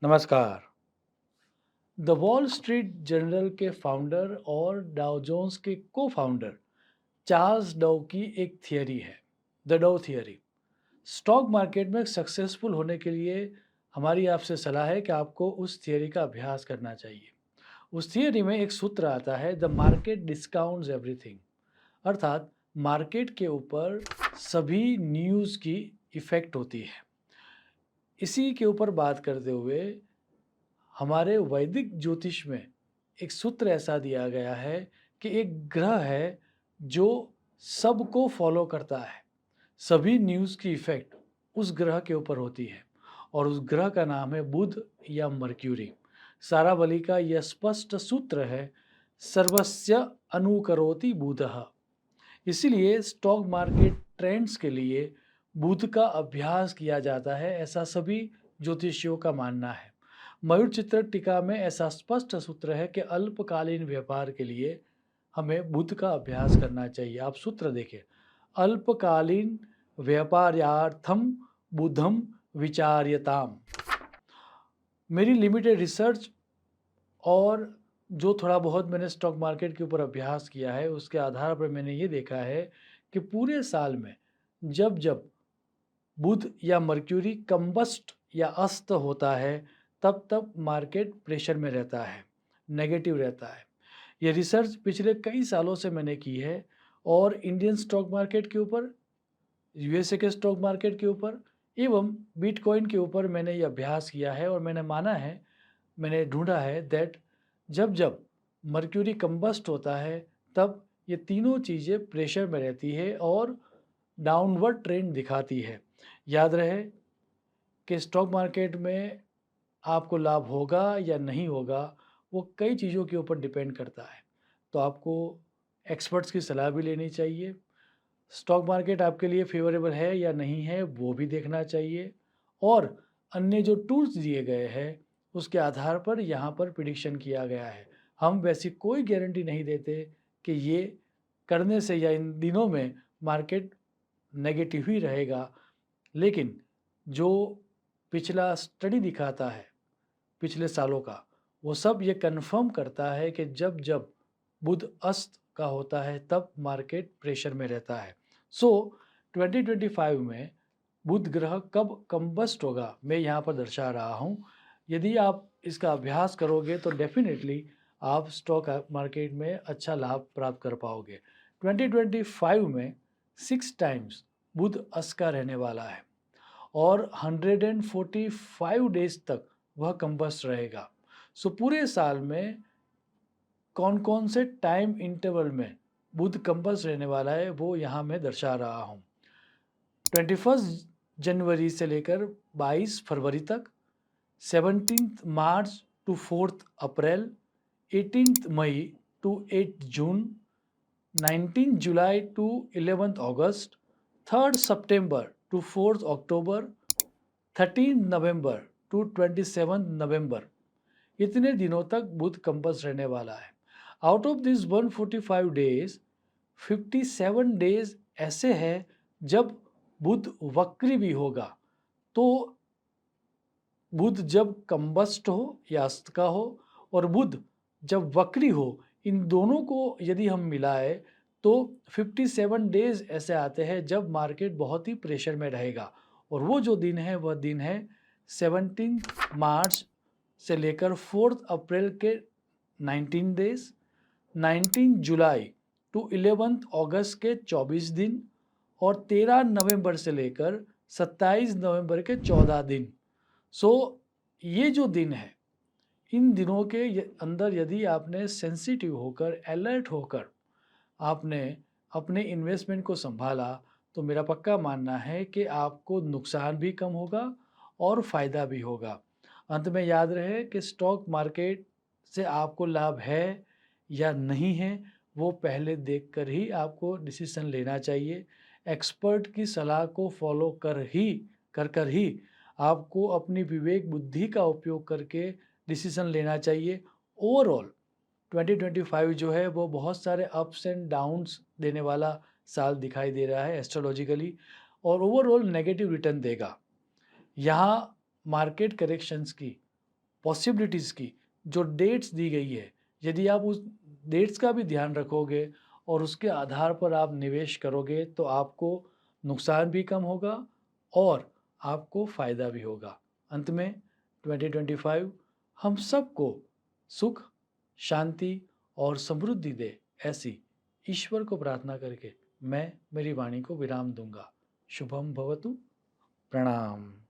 नमस्कार। The wall street journal के founder और डाउ जोन्स के को फाउंडर चार्ल्स डाउ की एक थियरी है, द डाउ थियरी। स्टॉक मार्केट में सक्सेसफुल होने के लिए हमारी आपसे सलाह है कि आपको उस थियरी का अभ्यास करना चाहिए। उस थियरी में एक सूत्र आता है, द मार्केट डिस्काउंट्स एवरीथिंग। अर्थात मार्केट के ऊपर सभी न्यूज़ की इफ़ेक्ट होती है। इसी के ऊपर बात करते हुए हमारे वैदिक ज्योतिष में एक सूत्र ऐसा दिया गया है कि एक ग्रह है जो सबको फॉलो करता है। सभी न्यूज़ की इफ़ेक्ट उस ग्रह के ऊपर होती है और उस ग्रह का नाम है बुध या मर्क्यूरी। सारावली का यह स्पष्ट सूत्र है, सर्वस्य अनुकरोति बुधः। इसीलिए स्टॉक मार्केट ट्रेंड्स के लिए बुध का अभ्यास किया जाता है, ऐसा सभी ज्योतिषियों का मानना है। मयूर चित्र टीका में ऐसा स्पष्ट सूत्र है कि अल्पकालीन व्यापार के लिए हमें बुध का अभ्यास करना चाहिए। आप सूत्र देखें, अल्पकालीन व्यापारार्थम बुधम विचार्यताम। मेरी लिमिटेड रिसर्च और जो थोड़ा बहुत मैंने स्टॉक मार्केट के ऊपर अभ्यास किया है, उसके आधार पर मैंने ये देखा है कि पूरे साल में जब जब बुध या मर्क्यूरी कंबस्ट या अस्त होता है, तब तब मार्केट प्रेशर में रहता है, नेगेटिव रहता है। ये रिसर्च पिछले कई सालों से मैंने की है और इंडियन स्टॉक मार्केट के ऊपर, यूएसए के स्टॉक मार्केट के ऊपर एवं बिटकॉइन के ऊपर मैंने ये अभ्यास किया है और मैंने माना है, मैंने ढूंढा है दैट जब जब मर्क्यूरी कंबस्ट होता है, तब ये तीनों चीज़ें प्रेशर में रहती है और डाउनवर्ड ट्रेंड दिखाती है। याद रहे कि स्टॉक मार्केट में आपको लाभ होगा या नहीं होगा, वो कई चीज़ों के ऊपर डिपेंड करता है। तो आपको एक्सपर्ट्स की सलाह भी लेनी चाहिए। स्टॉक मार्केट आपके लिए फेवरेबल है या नहीं है, वो भी देखना चाहिए और अन्य जो टूल्स दिए गए हैं, उसके आधार पर यहाँ पर प्रिडिक्शन किया गया है। हम वैसी कोई गारंटी नहीं देते कि ये करने से या इन दिनों में मार्केट नेगेटिव ही रहेगा, लेकिन जो पिछला स्टडी दिखाता है पिछले सालों का, वो सब ये कन्फर्म करता है कि जब जब बुध अस्त का होता है, तब मार्केट प्रेशर में रहता है। सो 2025 में बुध ग्रह कब कंबस्ट होगा, मैं यहाँ पर दर्शा रहा हूँ। यदि आप इसका अभ्यास करोगे तो डेफिनेटली आप स्टॉक मार्केट में अच्छा लाभ प्राप्त कर पाओगे। 2025 में 6 टाइम्स बुध अस्त का रहने वाला है और 145 डेज तक वह कंबस्ट रहेगा। सो पूरे साल में कौन कौन से टाइम इंटरवल में बुध कंबस्ट रहने वाला है, वो यहाँ मैं दर्शा रहा हूँ। 21 जनवरी से लेकर 22 फरवरी तक, 17 मार्च टू 4 अप्रैल, 18 मई टू 8 जून, 19 जुलाई टू 11 अगस्त, 3 सितंबर टू 4 अक्टूबर, 13 नवंबर टू 27 नवंबर, इतने दिनों तक बुध कंपस रहने वाला है। Out of this 145 days, 57 days ऐसे हैं जब बुध वक्री भी होगा। तो बुध जब कंबस्ट हो या अस्त का हो और बुध जब वक्री हो, इन दोनों को यदि हम मिलाएं तो 57 डेज ऐसे आते हैं जब मार्केट बहुत ही प्रेशर में रहेगा और वो जो दिन है वह दिन है 17 मार्च से लेकर 4 अप्रैल के 19 डेज, 19 जुलाई टू 11 अगस्त के 24 दिन और 13 नवंबर से लेकर 27 नवंबर के 14 दिन। सो ये जो दिन है, इन दिनों के अंदर यदि आपने सेंसिटिव होकर, अलर्ट होकर आपने अपने इन्वेस्टमेंट को संभाला, तो मेरा पक्का मानना है कि आपको नुकसान भी कम होगा और फ़ायदा भी होगा। अंत में याद रहे कि स्टॉक मार्केट से आपको लाभ है या नहीं है, वो पहले देखकर ही आपको डिसीज़न लेना चाहिए। एक्सपर्ट की सलाह को फॉलो कर ही आपको अपनी विवेक बुद्धि का उपयोग करके डिसीज़न लेना चाहिए। ओवरऑल 2025 जो है वो बहुत सारे अप्स एंड डाउन्स देने वाला साल दिखाई दे रहा है एस्ट्रोलॉजिकली, और ओवरऑल नेगेटिव रिटर्न देगा। यहाँ मार्केट करेक्शंस की पॉसिबिलिटीज़ की जो डेट्स दी गई है, यदि आप उस डेट्स का भी ध्यान रखोगे और उसके आधार पर आप निवेश करोगे तो आपको नुकसान भी कम होगा और आपको फ़ायदा भी होगा। अंत में 2025 हम सबको सुख, शांति और समृद्धि दे, ऐसी ईश्वर को प्रार्थना करके मैं मेरी वाणी को विराम दूंगा। शुभम भवतु। प्रणाम।